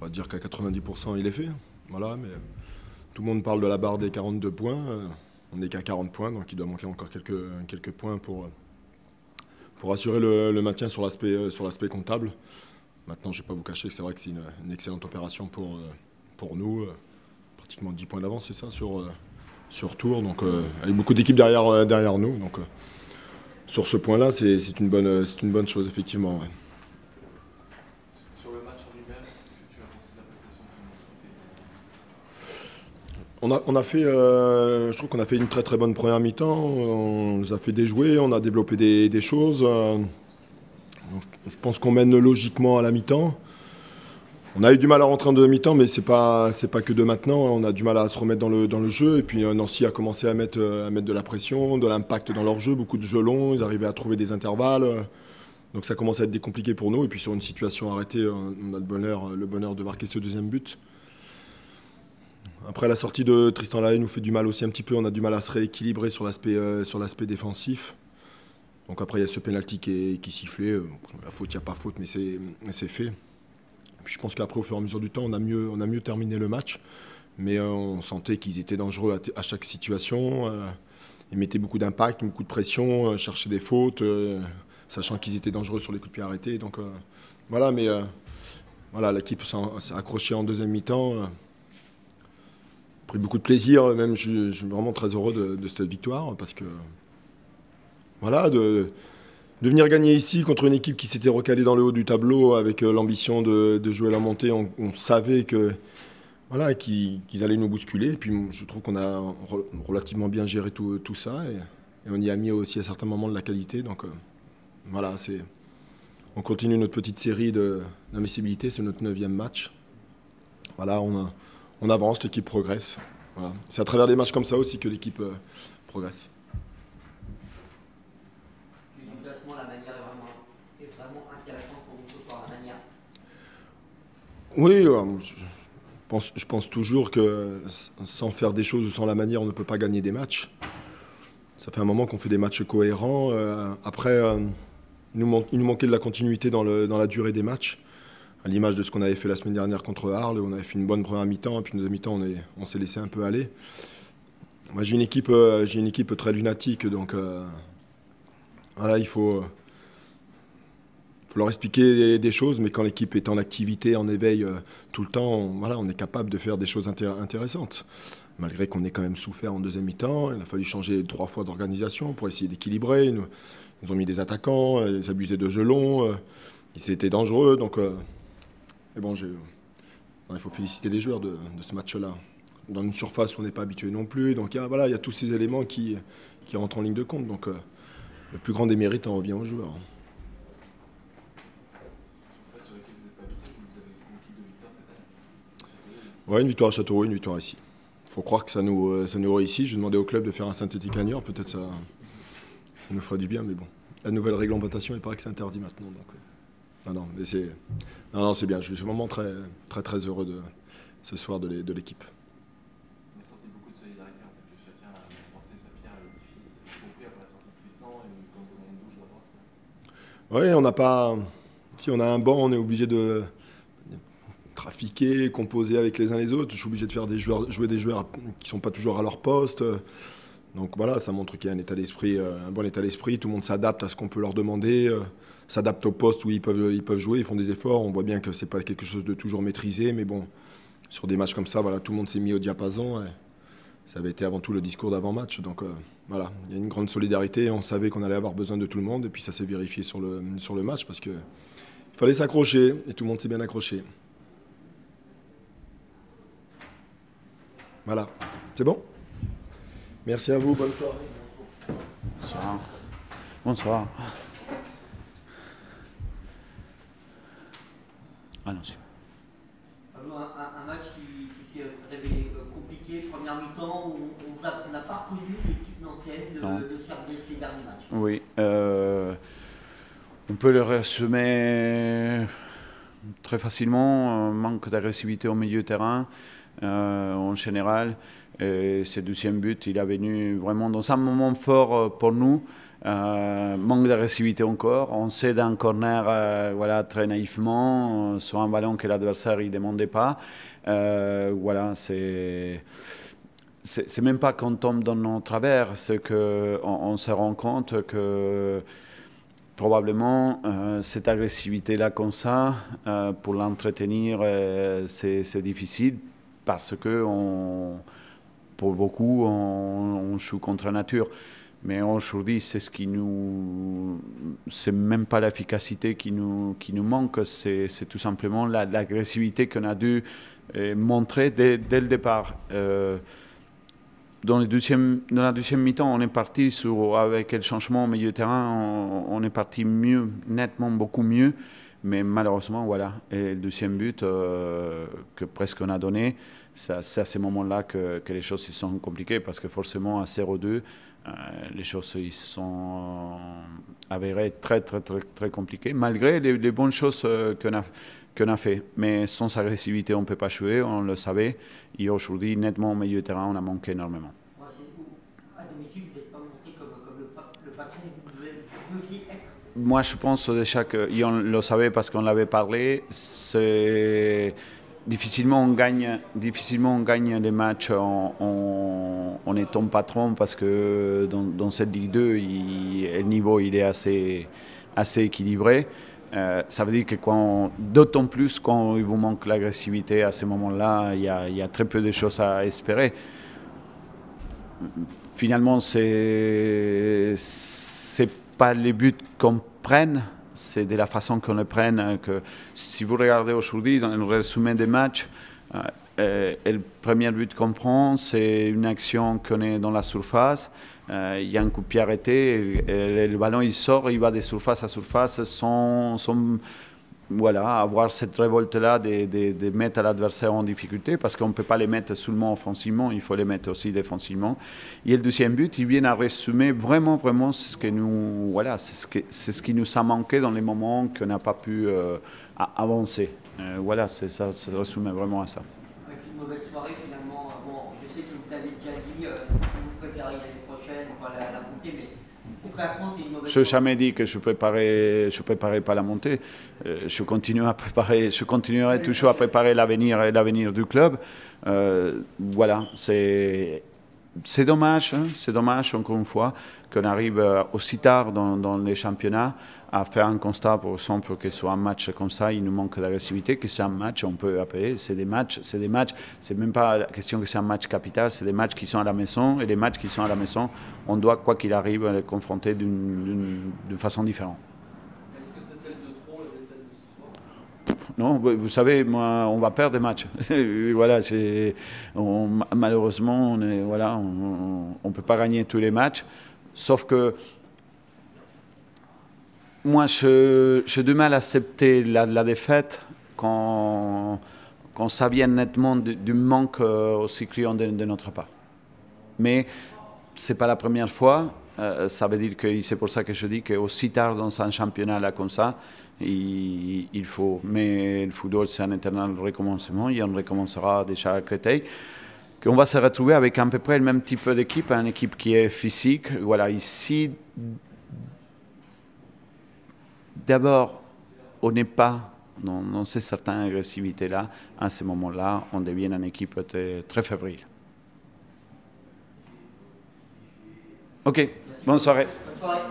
pas dire qu'à 90% il est fait. Voilà, mais tout le monde parle de la barre des 42 points. On n'est qu'à 40 points, donc il doit manquer encore quelques points pour assurer le maintien sur l'aspect comptable. Maintenant, je ne vais pas vous cacher que c'est vrai que c'est une excellente opération pour nous. Pratiquement 10 points d'avance, c'est ça, sur Tours. Donc, avec beaucoup d'équipes derrière nous. Donc, sur ce point-là, c'est une bonne chose, effectivement. Ouais. Sur le match en lui-même, qu'est-ce que tu as pensé de la prestation de On a fait, je trouve qu'on a fait une très très bonne première mi-temps. On nous a fait déjouer, on a développé des choses. Donc, je pense qu'on mène logiquement à la mi-temps. On a eu du mal à rentrer en deuxième mi-temps, mais c'est pas que de maintenant. On a du mal à se remettre dans le jeu. Et puis Nancy a commencé à mettre de la pression, de l'impact dans leur jeu, beaucoup de jeux longs. Ils arrivaient à trouver des intervalles. Donc ça commence à être compliqué pour nous. Et puis sur une situation arrêtée, on a le bonheur de marquer ce deuxième but. Après la sortie de Tristan Lahaye nous fait du mal aussi un petit peu. On a du mal à se rééquilibrer sur l'aspect défensif. Donc après il y a ce pénalty qui est sifflé. La faute, il n'y a pas faute, mais c'est fait. Puis je pense qu'après au fur et à mesure du temps, on a mieux terminé le match. Mais on sentait qu'ils étaient dangereux à chaque situation. Ils mettaient beaucoup d'impact, beaucoup de pression, cherchaient des fautes, sachant qu'ils étaient dangereux sur les coups de pied arrêtés. Donc voilà, mais voilà, l'équipe s'est accrochée en deuxième mi-temps. Pris beaucoup de plaisir, même je suis vraiment très heureux de cette victoire parce que voilà, de venir gagner ici contre une équipe qui s'était recalée dans le haut du tableau avec l'ambition de jouer la montée, on savait voilà, qu'ils allaient nous bousculer. Et puis je trouve qu'on a relativement bien géré tout ça et on y a mis aussi à certains moments de la qualité. Donc voilà, on continue notre petite série d'invincibilité, c'est notre 9e match. Voilà, on avance, l'équipe progresse. Voilà. C'est à travers des matchs comme ça aussi que l'équipe progresse. Du classement, la manière est vraiment intéressante pour nous ce soir, la manière. Oui, je pense toujours que sans faire des choses ou sans la manière, on ne peut pas gagner des matchs. Ça fait un moment qu'on fait des matchs cohérents. Après, il nous manquait de la continuité dans la durée des matchs. À l'image de ce qu'on avait fait la semaine dernière contre Arles, où on avait fait une bonne première mi-temps, et puis une deuxième mi-temps, on s'est laissé un peu aller. Moi, j'ai une équipe très lunatique, donc voilà, il faut leur expliquer des choses, mais quand l'équipe est en activité, en éveil tout le temps, voilà, on est capable de faire des choses intéressantes. Malgré qu'on ait quand même souffert en deuxième mi-temps, il a fallu changer 3 fois d'organisation pour essayer d'équilibrer. Ils nous ont mis des attaquants, ils abusaient de jeux longs, ils étaient dangereux, donc... Mais bon, il faut féliciter les joueurs de ce match-là. Dans une surface où on n'est pas habitué non plus. Donc il y a tous ces éléments qui rentrent en ligne de compte. Donc le plus grand des mérites en revient aux joueurs. Ouais, une victoire à Châteauroux, une victoire ici. Il faut croire que ça nous réussit. Je vais demander au club de faire un synthétique à Niort. Peut-être ça nous ferait du bien, mais bon. La nouvelle réglementation, il paraît que c'est interdit maintenant. Donc, non, c'est bien. Je suis vraiment très, très, très heureux ce soir de l'équipe. On a senti beaucoup de solidarité, en fait, que chacun a apporté sa pierre à l'édifice, y compris après la sortie de Tristan et une séquence de Mando, je vois. Oui, on n'a pas... Si on a un banc, on est obligé de trafiquer, composer avec les uns les autres. Je suis obligé de faire jouer des joueurs qui ne sont pas toujours à leur poste. Donc voilà, ça montre qu'il y a un bon état d'esprit. Tout le monde s'adapte à ce qu'on peut leur demander, s'adapte au poste où ils peuvent jouer, ils font des efforts. On voit bien que ce n'est pas quelque chose de toujours maîtrisé, mais bon, sur des matchs comme ça, voilà, tout le monde s'est mis au diapason. Et ça avait été avant tout le discours d'avant-match. Donc voilà, il y a une grande solidarité. On savait qu'on allait avoir besoin de tout le monde, et puis ça s'est vérifié sur le match parce qu'il fallait s'accrocher, et tout le monde s'est bien accroché. Voilà, c'est bon ? Merci à vous, bonne soirée. Bonsoir. Bonsoir. Ah non, c'est... Un match qui s'est révélé compliqué, première mi-temps, où on n'a pas reconnu l'équipe nancienne de ces derniers matchs. Oui, on peut le résumer très facilement, un manque d'agressivité au milieu de terrain, en général. Ce deuxième but, il est venu vraiment dans un moment fort pour nous. Manque d'agressivité encore. On cède un corner voilà, très naïvement sur un ballon que l'adversaire ne demandait pas. Voilà, c'est même pas qu'on tombe dans nos travers, c'est qu'on se rend compte que probablement cette agressivité-là comme ça, pour l'entretenir, c'est difficile parce que pour beaucoup, on joue contre la nature. Mais aujourd'hui, c'est même pas l'efficacité qui nous manque, c'est tout simplement l'agressivité qu'on a dû montrer dès le départ. Dans la deuxième mi-temps, on est parti avec le changement au milieu de terrain, on est parti mieux, nettement beaucoup mieux. Mais malheureusement, voilà. Et le deuxième but que presque on a donné, c'est à ce moment-là que les choses se sont compliquées parce que forcément, à 0-2, les choses se sont avérées très, très, très, très compliquées, malgré les bonnes choses qu'on a fait. Mais sans agressivité, on ne peut pas jouer, on le savait. Et aujourd'hui, nettement, au milieu de terrain, on a manqué énormément. À domicile, vous n'êtes pas montré comme le patron que vous deviez être. Moi, je pense déjà qu'on le savait parce qu'on l'avait parlé. Difficilement on gagne les matchs en étant patron parce que dans cette Ligue 2, le niveau il est assez équilibré. Ça veut dire que d'autant plus quand il vous manque l'agressivité, à ce moment-là, il y a très peu de choses à espérer. Finalement, c'est pas les buts qu'on prenne, c'est de la façon qu'on les prenne. Que si vous regardez aujourd'hui dans le résumé des matchs, le premier but qu'on prend, c'est une action qu'on est dans la surface. Il y a un coup de pied arrêté, et le ballon il sort, il va de surface à surface sans voilà, avoir cette révolte-là de mettre l'adversaire en difficulté, parce qu'on ne peut pas les mettre seulement offensivement, il faut les mettre aussi défensivement. Et le deuxième but, il vient à résumer vraiment ce que nous, voilà, c'est ce qui nous a manqué dans les moments qu'on n'a pas pu avancer. Voilà, ça résume vraiment à ça. Avec une mauvaise soirée finalement, bon, je sais que vous l'avez déjà dit, vous préférez l'année prochaine, pas la montée, mais au classement, c'est une mauvaise soirée. Je n'ai jamais dit que je préparais pas la montée. Je continuerai toujours à préparer l'avenir du club. Voilà, c'est dommage, encore une fois, qu'on arrive aussi tard dans les championnats à faire un constat, par exemple, que sur un match comme ça, il nous manque d'agressivité, que c'est un match, on peut appeler, c'est des matchs, c'est même pas la question que c'est un match capital, c'est des matchs qui sont à la maison, et les matchs qui sont à la maison, on doit, quoi qu'il arrive, les confronter d'une façon différente. Est-ce que c'est celle de trop, la défaite de ce soir? Non, vous savez, moi, on va perdre des matchs. Voilà, malheureusement, on ne peut pas gagner tous les matchs, sauf que moi, j'ai du mal à accepter la défaite quand ça vient nettement du manque aussi criant de notre part. Mais ce n'est pas la première fois. Ça veut dire que c'est pour ça que je dis qu'aussi tard dans un championnat là comme ça, il faut. Mais le football, c'est un éternel recommencement et on recommencera déjà à Créteil. On va se retrouver avec à peu près le même type d'équipe, une équipe qui est physique. Voilà, ici, d'abord, on n'est pas dans ces certaines agressivités-là. À ce moment-là, on devient une équipe très fébrile. Ok, bonne soirée. Bonne soirée.